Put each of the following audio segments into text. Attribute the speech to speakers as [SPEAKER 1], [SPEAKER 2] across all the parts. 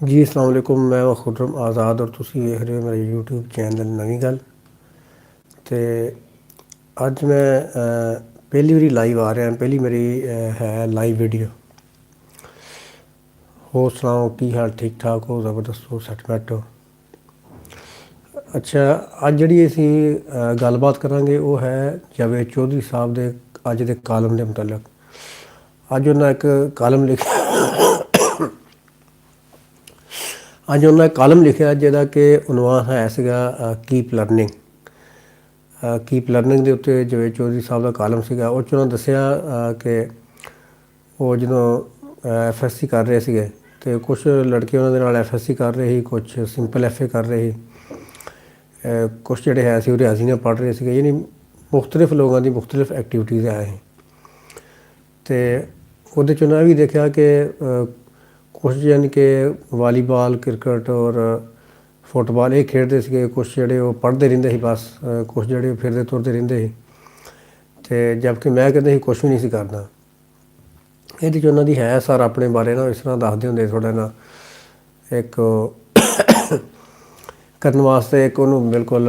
[SPEAKER 1] जी अस्सलाम वालेकुम। मैं खुर्रम आज़ाद और तुसी वेख रहे हो मेरे यूट्यूब चैनल नवीं गल। तो अज मैं पहली बारी लाइव आ रहा, पहली मेरी है लाइव वीडियो। हो सुनाओ की हाल? ठीक ठाक हो? ज़बरदस्त हो? सैटमैट हो? अच्छा, अज जी असी गलबात करांगे वो है जावेद चौधरी साहब के अज के कालम के मुतलक। अज उन्हें एक कालम लिखा, अज उन्हें एक कालम लिखा जिहदा कि उनवान है सीगा कीप लर्निंग। कीप लर्निंग के उत्ते जावेद चौधरी साहब का कालम सीगा। उस उन्होंने दसिया कि वो जो FSC कर रहे थे तो कुछ लड़के उन्होंने नाल FSC कर रहे ही, कुछ सिंपल FA कर रहे ही, कुछ जोड़े है रियाजी ने पढ़ रहे थे। यानी मुख्तलिफ लोगों की मुख्तलिफ एक्टिविटीज़ है। तो वो उन्हें भी देखा कि कुछ यानी कि वालीबॉल, क्रिकेट और फुटबॉल ये खेडते थे, कुछ जोड़े वो पढ़ते रहते बस, कुछ जोड़े फिरते तुरते रहते। तो जबकि मैं कहते कुछ भी नहीं करना। ये उन्होंने है सर अपने बारे ना इस तरह दसते होंगे थोड़ा ना एक करने वास्ते, एक उन्होंने बिल्कुल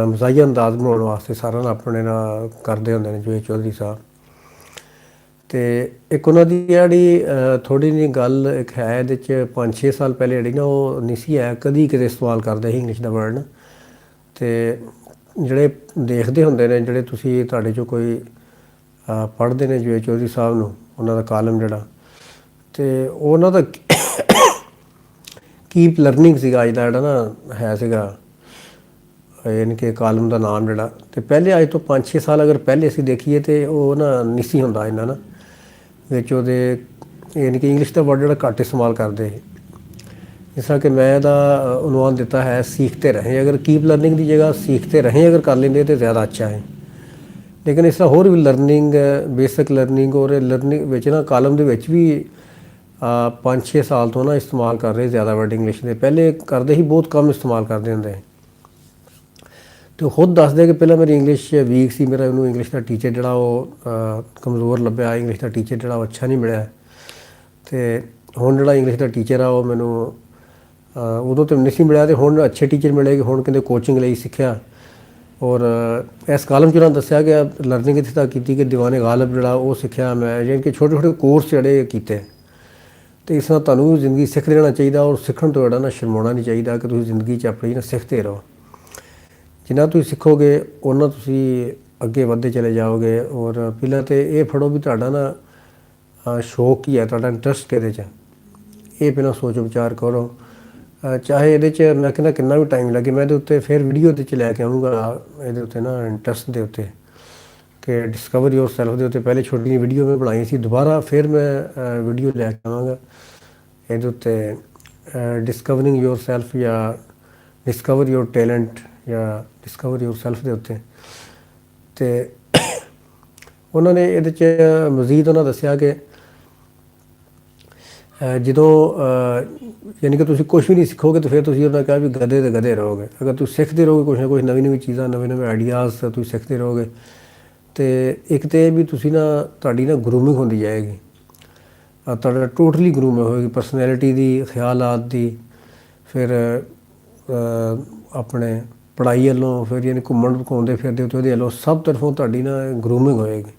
[SPEAKER 1] मज़ाहिया अंदाज बनाने वास्ते सारा ना अपने ना करते होंगे ने जावेद चौधरी साहब। तो एक उन्होंने जी थोड़ी जी गल एक है ये 5-6 साल पहले जी ना वो नहीं सी है कभी कितने इस्तेमाल करते ही इंग्लिश का वर्ड ना। तो जोड़े देखते होंगे ने जोड़े तुसी तुहाडे चो कोई पढ़ते हैं जावेद चौधरी साहब नूं, उन्हों का कालम जोड़ा तो उन्होंने कीप लर्निंग सीगा अज का जोड़ा ना है सीगा, यानी कि कालम का नाम जोड़ा। तो पहले अज तो 5-6 साल अगर पहले असीं देखीए तो वह ना नहीं सी हुंदा इन्ना ना विच उहदे, यानी कि इंग्लिश का वर्ड जोड़ा घट इस्तेमाल करते। जिस तरह कि मैं इसका उनवान दिता है सीखते रहें। अगर कीप लर्निंग की जगह सीखते रहें अगर कर लेंगे तो ज़्यादा अच्छा है। लेकिन इस तरह होर भी लर्निंग, बेसिक लर्निंग और लर्निंग विच ना कालम दे विच भी 5-6 साल तो ना इस्तेमाल कर रहे ज़्यादा वर्ड इंग्लिश के। पहले करते ही बहुत कम इस्तेमाल करते होंगे। तो खुद दसदे कि पहले मेरी इंग्लिश वीक सी, मेरा उन्होंने इंग्लिश का टीचर जोड़ा वो कमज़ोर लभ्या, इंग्लिश का टीचर जोड़ा अच्छा नहीं मिला। तो हुण जोड़ा इंग्लिश का टीचर आ वो मैनू उदों तो नहीं मिला, तो हुण अच्छे टीचर मिले कि हुण कहते कोचिंग लई सिक्ख्या। और इस कालम च उन्होंने दसिया कि लर्निंग इत्थे तक की कि दीवाने गालिब जोड़ा वो सिक्ख्या मैं, यानी कि छोटे छोटे कोर्स जोड़े कीते। तो इस तरह तुहानूं भी जिंदगी सिखते रहना चाहिए और सीखण तो जोड़ा ना शर्माना नहीं चाहिए कि तुसीं जिंदगी च अपनी ना सीखते रहो। जिन्ना तुसीं सिखोगे उन्ना तुसीं अगे वधदे चले जाओगे। और पहला तो ये फड़ो भी तुहाडा ना शौक की है, तुहाडा इंटरस्ट किहदे च, ये पहला सोच विचार करो। चाहे ये मैं कहना कितना भी टाइम लगे, मैं उत्ते फिर वीडियो लैके आऊँगा ये उत्ते ना इंटरस्ट के उत्ते कि डिस्कवर योर सैल्फ के उत्ते। पहले छोटी वीडियो मैं बनाई सी, दोबारा फिर मैं वीडियो लैके आवाँगा ये उत्ते डिस्कवरिंग योर सैल्फ या डिस्कवर योर टैलेंट या डिस्कवर योर सैल्फ के उत्ते। तो उन्होंने ये मजीद उन्होंने दसिया कि जो यानी कि तुसीं कुछ भी नहीं सीखोगे तो फिर तुसीं उन्होंने कहा भी गधे तो गधे रहोगे। अगर तुम सीखते रहोगे कुछ ना कुछ नवी नवी चीज़ां, नवे नवे आइडियाज़ तुम सीखते रहोगे तो एक तो भी तुसीं ना तुहाडी ना ग्रूमिंग होंदी जाएगी, तुहाडा टोटली ग्रूमिंग होएगी परसनैलिटी की, ख्यालात की, फिर अपने पढ़ाई वालों, फिर यानी घूमण घूमते फिरते उत्ते ਉਹਦੇ ਵੱਲੋਂ सब तरफों तुहाडी ना ग्रूमिंग होएगी।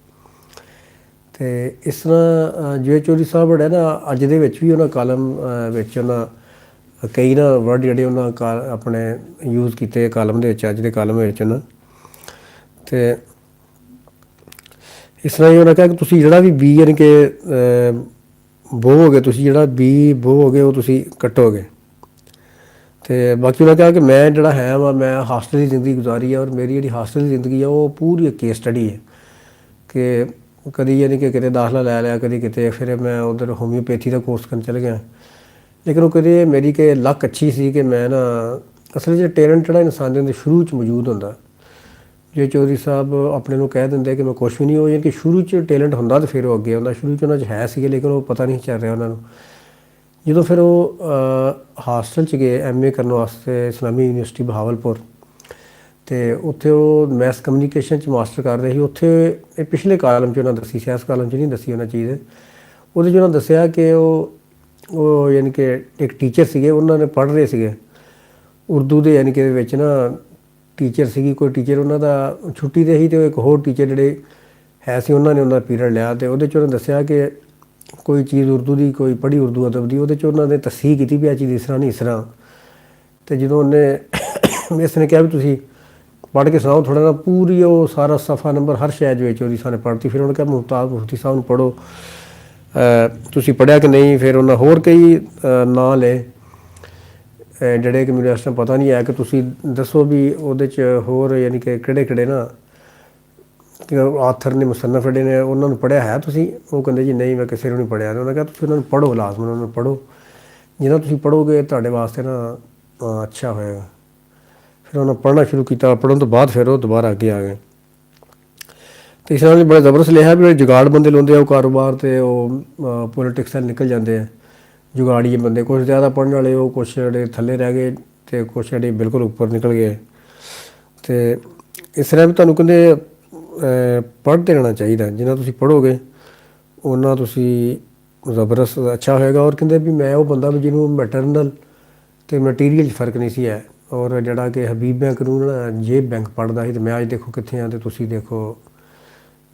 [SPEAKER 1] तो इस तरह जावेद चौधरी साहब है ना अज दे विच भी उन्होंने कालम उन्होंने कई ना वर्ड जोड़े उन्होंने अपने यूज़ किए कालम के अज के कालम ना। तो इस तरह ही उन्होंने कहा कि तुसीं जिहड़ा भी बी यानी कि बोवोगे, तुसीं जिहड़ा बी बोवोगे वो तुसीं कट्टोगे। तो बाकी उन्होंने कहा कि मैं जोड़ा है वा मैं हॉस्टल की जिंदगी गुजारी है और मेरी जी हॉस्टल की जिंदगी है वो पूरी एक केस स्टडी है कि कभी यानी कि कितने दाखला लै लिया, कभी कितने, फिर मैं उधर होम्योपैथी का कोर्स करने चल गया। लेकिन वो कभी मेरी कि लक अच्छी सी कि मैं ना असल जो टैलेंट जोड़ा इंसान के अंदर शुरू च मौजूद होंदा। जावेद चौधरी साहब अपने को कह देंगे कि मैं कुछ भी नहीं हो, यानी कि शुरू च टैलेंट होंदा तो फिर वो अगे आउंदा। शुरू च उन्होंने है सी लेकिन वो पता नहीं चल रहा उन्होंने। जो फिर वो हॉस्टल च गए MA करने वास्ते इस्लामी यूनिवर्सिटी बहावलपुर, तो उत्थे वो मैस कम्यूनीकेशन च मास्टर कर रहे थे। उत्थे पिछले कालम च उन्होंने दसी, इस कालम च नहीं दसी उन्हें चीज़। वो उन्होंने दसिया कि वो ਉਹ ਯਾਨੀ ਕਿ ਇੱਕ ਟੀਚਰ ਸੀਗੇ, ਉਹਨਾਂ ਨੇ ਪੜ੍ਹ ਰਹੇ ਸੀਗੇ ਉਰਦੂ ਦੇ, ਯਾਨੀ ਕਿ ਇਹਦੇ ਵਿੱਚ ਨਾ ਟੀਚਰ ਸੀਗੀ, ਕੋਈ ਟੀਚਰ ਉਹਨਾਂ ਦਾ ਛੁੱਟੀ 'ਤੇ ਸੀ, ਅਤੇ ਇੱਕ ਹੋਰ ਟੀਚਰ ਜਿਹੜੇ ਹੈ ਸੀ ਉਹਨਾਂ ਨੇ ਉਹਨਾਂ ਦਾ ਪੀਰੀਅਡ ਲਿਆ, ਅਤੇ ਉਹਦੇ 'ਚ ਉਹਨੇ ਦੱਸਿਆ ਕਿ ਕੋਈ ਚੀਜ਼ ਉਰਦੂ ਦੀ, ਕੋਈ ਪੜ੍ਹੀ ਉਰਦੂ ਅਦਬ ਦੀ, ਉਹਦੇ 'ਚ ਉਹਨਾਂ ਨੇ ਤਸਹੀਹ ਕੀਤੀ ਵੀ ਇਹ ਚੀਜ਼ ਇਸ ਤਰ੍ਹਾਂ ਨਹੀਂ ਇਸ ਤਰ੍ਹਾਂ। ਅਤੇ ਜਦੋਂ ਉਹਨੇ ਇਸ ਨੇ ਕਿਹਾ ਵੀ ਤੁਸੀਂ ਪੜ੍ਹ ਕੇ ਸੁਣਾਓ ਥੋੜ੍ਹਾ ਨਾ, ਪੂਰੀ ਉਹ ਸਾਰਾ ਸਫਾ ਨੰਬਰ ਹਰ ਸ਼ਾਇਦ ਵਿੱਚ ਉਹਦੀ ਸਾਨੇ ਪੜ੍ਹਤੀ। ਫਿਰ ਉਹਨੇ ਕਿਹਾ ਮੁਮਤਾਜ਼ ਮੁਫਤੀ ਸਾਹਿਬ ਨੂੰ ਪੜ੍ਹੋ, ਤੁਸੀਂ ਪੜ੍ਹਿਆ ਕਿ ਨਹੀਂ। ਫਿਰ ਉਹਨਾਂ ਹੋਰ ਕਈ ਨਾਂ ਲਏ ਜਿਹੜੇ ਕਿ ਮੈਨੂੰ ਇਸ ਟਾਈਮ ਪਤਾ ਨਹੀਂ ਹੈ, ਕਿ ਤੁਸੀਂ ਦੱਸੋ ਵੀ ਉਹਦੇ 'ਚ ਹੋਰ ਯਾਨੀ ਕਿ ਕਿਹੜੇ ਕਿਹੜੇ ਨਾ ਆਥਰ ਨੇ, ਮੁਸੰਨਫ ਜਿਹੜੇ ਨੇ, ਉਹਨਾਂ ਨੂੰ ਪੜ੍ਹਿਆ ਹੈ ਤੁਸੀਂ? ਉਹ ਕਹਿੰਦੇ ਜੀ ਨਹੀਂ, ਮੈਂ ਕਿਸੇ ਨੂੰ ਨਹੀਂ ਪੜ੍ਹਿਆ। ਉਹਨਾਂ ਨੇ ਕਿਹਾ ਤੁਸੀਂ ਉਹਨਾਂ ਨੂੰ ਪੜ੍ਹੋ, ਲਾਜ਼ਮ ਉਹਨਾਂ ਨੂੰ ਪੜ੍ਹੋ, ਜਿੰਨਾ ਤੁਸੀਂ ਪੜ੍ਹੋਗੇ ਤੁਹਾਡੇ ਵਾਸਤੇ ਨਾ ਅੱਛਾ ਹੋਏਗਾ। ਫਿਰ ਉਹਨਾਂ ਪੜ੍ਹਨਾ ਸ਼ੁਰੂ ਕੀਤਾ, ਪੜ੍ਹਨ ਤੋਂ ਬਾਅਦ ਫਿਰ ਉਹ ਦੁਬਾਰਾ ਅੱਗੇ ਆ ਗਏ। ਅਤੇ ਇਸ ਤਰ੍ਹਾਂ ਬੜਾ ਜ਼ਬਰਦਸਤ ਲਿਖਿਆ ਵੀ ਜੁਗਾੜ ਬੰਦੇ ਲਾਉਂਦੇ ਆ ਉਹ ਕਾਰੋਬਾਰ, ਅਤੇ ਉਹ ਪੋਲੀਟਿਕਸ ਵੱਲ ਨਿਕਲ ਜਾਂਦੇ ਆ ਜੁਗਾੜੀਏ ਬੰਦੇ, ਕੁਛ ਜ਼ਿਆਦਾ ਪੜ੍ਹਨ ਵਾਲੇ, ਉਹ ਕੁਛ ਜਿਹੜੇ ਥੱਲੇ ਰਹਿ ਗਏ ਅਤੇ ਕੁਛ ਜਿਹੜੇ ਬਿਲਕੁਲ ਉੱਪਰ ਨਿਕਲ ਗਏ। ਅਤੇ ਇਸ ਤਰ੍ਹਾਂ ਵੀ ਤੁਹਾਨੂੰ ਕਹਿੰਦੇ ਪੜ੍ਹਦੇ ਰਹਿਣਾ ਚਾਹੀਦਾ, ਜਿੰਨਾ ਤੁਸੀਂ ਪੜ੍ਹੋਗੇ ਉਹਨਾਂ ਤੁਸੀਂ ਜ਼ਬਰਦਸਤ ਅੱਛਾ ਹੋਏਗਾ। ਔਰ ਕਹਿੰਦੇ ਵੀ ਮੈਂ ਉਹ ਬੰਦਾ ਵੀ ਜਿਹਨੂੰ ਮੈਟਰਨਲ ਅਤੇ ਮਟੀਰੀਅਲ 'ਚ ਫਰਕ ਨਹੀਂ ਸੀ ਹੈ, ਔਰ ਜਿਹੜਾ ਕਿ ਹਬੀਬ ਬੈਂਕ ਨੂੰ ਨਾ ਜੇਬ ਬੈਂਕ ਪੜ੍ਹਦਾ ਸੀ, ਅਤੇ ਮੈਂ ਅੱਜ ਦੇਖੋ ਕਿੱਥੇ ਹਾਂ, ਅਤੇ ਤੁਸੀਂ ਦੇਖੋ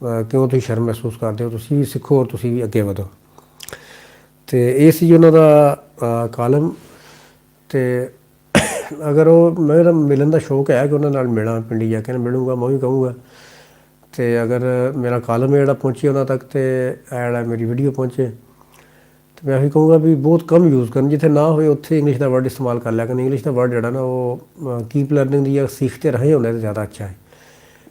[SPEAKER 1] ਕਿਉਂ ਤੁਸੀਂ ਸ਼ਰਮ ਮਹਿਸੂਸ ਕਰਦੇ ਹੋ, ਤੁਸੀਂ ਵੀ ਸਿੱਖੋ ਔਰ ਤੁਸੀਂ ਵੀ ਅੱਗੇ ਵਧੋ। ਅਤੇ ਇਹ ਸੀ ਉਹਨਾਂ ਦਾ ਕਾਲਮ। ਅਤੇ ਅਗਰ ਉਹ ਮੇਰਾ ਮਿਲਣ ਦਾ ਸ਼ੌਕ ਹੈ ਕਿ ਉਹਨਾਂ ਨਾਲ ਮਿਲਾਂ, ਪਿੰਡੀ ਜਾ ਕੇ ਮਿਲੂੰਗਾ, ਮੈਂ ਵੀ ਕਹੂੰਗਾ। ਅਤੇ ਅਗਰ ਮੇਰਾ ਕਾਲਮ ਜਿਹੜਾ ਪਹੁੰਚੇ ਉਹਨਾਂ ਤੱਕ, ਅਤੇ ਜਿਹੜਾ ਮੇਰੀ ਵੀਡੀਓ ਪਹੁੰਚੇ, ਅਤੇ ਮੈਂ ਉਹੀ ਕਹੂੰਗਾ ਵੀ ਬਹੁਤ ਕਮ ਯੂਜ਼ ਕਰਨ, ਜਿੱਥੇ ਨਾ ਹੋਏ ਉੱਥੇ ਇੰਗਲਿਸ਼ ਦਾ ਵਰਡ ਇਸਤੇਮਾਲ ਕਰ ਲਿਆ ਕਰਨ। ਇੰਗਲਿਸ਼ ਦਾ ਵਰਡ ਜਿਹੜਾ ਨਾ ਉਹ ਕੀਪ ਲਰਨਿੰਗ ਦੀ ਜਾਂ ਸਿੱਖਦੇ ਰਹੇ ਹੁੰਦਾ ਤਾਂ ਜ਼ਿਆਦਾ ਅੱਛਾ ਹੈ।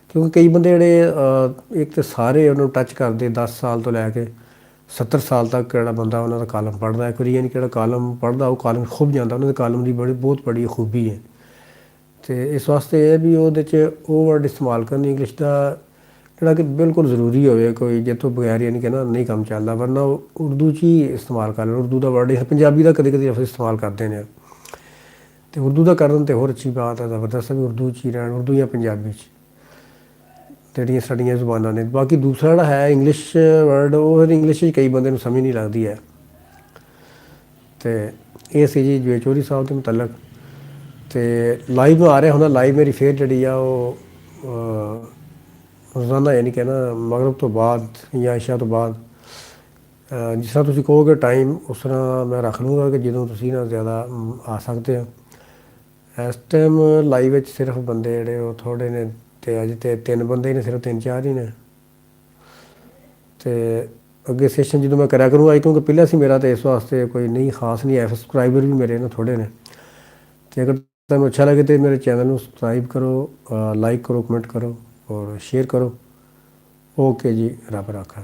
[SPEAKER 1] ਕਿਉਂਕਿ ਕਈ ਬੰਦੇ ਜਿਹੜੇ ਇੱਕ ਤਾਂ ਸਾਰੇ ਉਹਨੂੰ ਟੱਚ ਕਰਦੇ 10 ਸਾਲ ਤੋਂ ਲੈ ਕੇ 70 ਸਾਲ ਤੱਕ, ਜਿਹੜਾ ਬੰਦਾ ਉਹਨਾਂ ਦਾ ਕਾਲਮ ਪੜ੍ਹਦਾ, ਇੱਕ ਵਾਰੀ ਯਾਨੀ ਕਿਹੜਾ ਕਾਲਮ ਪੜ੍ਹਦਾ ਉਹ ਕਾਲਮ ਖੁੱਭ ਜਾਂਦਾ, ਉਹਨਾਂ ਦੇ ਕਾਲਮ ਦੀ ਬਹੁਤ ਬੜੀ ਖੂਬੀ ਹੈ। ਅਤੇ ਇਸ ਵਾਸਤੇ ਇਹ ਵੀ ਉਹਦੇ 'ਚ ਉਹ ਵਰਡ ਇਸਤੇਮਾਲ ਕਰਨ ਇੰਗਲਿਸ਼ ਦਾ, ਜਿਹੜਾ ਕਿ ਬਿਲਕੁਲ ਜ਼ਰੂਰੀ ਹੋਵੇ, ਕੋਈ ਜਿੱਥੋਂ ਬਗੈਰ ਯਾਨੀ ਕਿ ਨਾ ਨਹੀਂ ਕੰਮ ਚੱਲਦਾ, ਵਰਨਾ ਉਹ ਉਰਦੂ 'ਚ ਹੀ ਇਸਤੇਮਾਲ ਕਰ ਲੈਣ। ਉਰਦੂ ਦਾ ਵਰਡ ਪੰਜਾਬੀ ਦਾ ਕਦੇ ਕਦੇ ਅਸੀਂ ਇਸਤੇਮਾਲ ਕਰਦੇ ਨੇ, ਅਤੇ ਉਰਦੂ ਦਾ ਕਰਨ ਤਾਂ ਹੋਰ ਅੱਛੀ ਬਾਤ ਹੈ, ਜ਼ਬਰਦਸਤ, ਵੀ ਉਰਦੂ 'ਚ ਹੀ ਰਹਿਣ, ਉਰਦੂ ਜਾਂ ਪੰਜਾਬੀ 'ਚ ਜਿਹੜੀਆਂ ਸਾਡੀਆਂ ਜ਼ੁਬਾਨਾਂ ਨੇ। ਬਾਕੀ ਦੂਸਰਾ ਜਿਹੜਾ ਹੈ ਇੰਗਲਿਸ਼ ਵਰਡ, ਉਹ ਫਿਰ ਇੰਗਲਿਸ਼ 'ਚ ਕਈ ਬੰਦੇ ਨੂੰ ਸਮਝ ਨਹੀਂ ਲੱਗਦੀ ਹੈ। ਅਤੇ ਇਹ ਸੀ ਜੀ ਜਵੇਦ ਚੌਧਰੀ ਸਾਹਿਬ ਦੇ ਮੁਤਲਕ। ਅਤੇ ਲਾਈਵ ਆ ਰਿਹਾ ਹੁੰਦਾ, ਲਾਈਵ ਮੇਰੀ ਫੇਰ ਜਿਹੜੀ ਆ ਉਹ ਰੋਜ਼ਾਨਾ ਯਾਨੀ ਕਿ ਨਾ ਮਗਰਬ ਤੋਂ ਬਾਅਦ ਜਾਂ ਇਸ਼ਾ ਤੋਂ ਬਾਅਦ, ਜਿਸ ਤਰ੍ਹਾਂ ਤੁਸੀਂ ਕਹੋਗੇ ਟਾਈਮ, ਉਸ ਤਰ੍ਹਾਂ ਮੈਂ ਰੱਖ ਲੂੰਗਾ ਕਿ ਜਦੋਂ ਤੁਸੀਂ ਨਾ ਜ਼ਿਆਦਾ ਆ ਸਕਦੇ ਹੋ। ਇਸ ਟਾਈਮ ਲਾਈਵ ਵਿੱਚ ਸਿਰਫ ਬੰਦੇ ਜਿਹੜੇ ਉਹ ਥੋੜ੍ਹੇ ਨੇ, ਅਤੇ ਅੱਜ ਤਾਂ 3 ਬੰਦੇ ਹੀ ਨੇ, ਸਿਰਫ 3-4 ਹੀ ਨੇ। ਅਤੇ ਅੱਗੇ ਸੈਸ਼ਨ ਜਦੋਂ ਮੈਂ ਕਰਿਆ ਕਰੂੰਗਾ, ਕਿਉਂਕਿ ਪਹਿਲਾਂ ਸੀ ਮੇਰਾ, ਤਾਂ ਇਸ ਵਾਸਤੇ ਕੋਈ ਨਹੀਂ ਖਾਸ ਨਹੀਂ ਹੈ, ਸਬਸਕ੍ਰਾਈਬਰ ਵੀ ਮੇਰੇ ਨਾ ਥੋੜ੍ਹੇ ਨੇ। ਅਤੇ ਅਗਰ ਤੁਹਾਨੂੰ ਅੱਛਾ ਲੱਗੇ ਤਾਂ ਮੇਰੇ ਚੈਨਲ ਨੂੰ ਸਬਸਕ੍ਰਾਈਬ ਕਰੋ, ਲਾਈਕ ਕਰੋ, ਕਮੈਂਟ ਕਰੋ ਔਰ ਸ਼ੇਅਰ ਕਰੋ। ਓਕੇ ਜੀ, ਰੱਬ ਰਾਖਾ।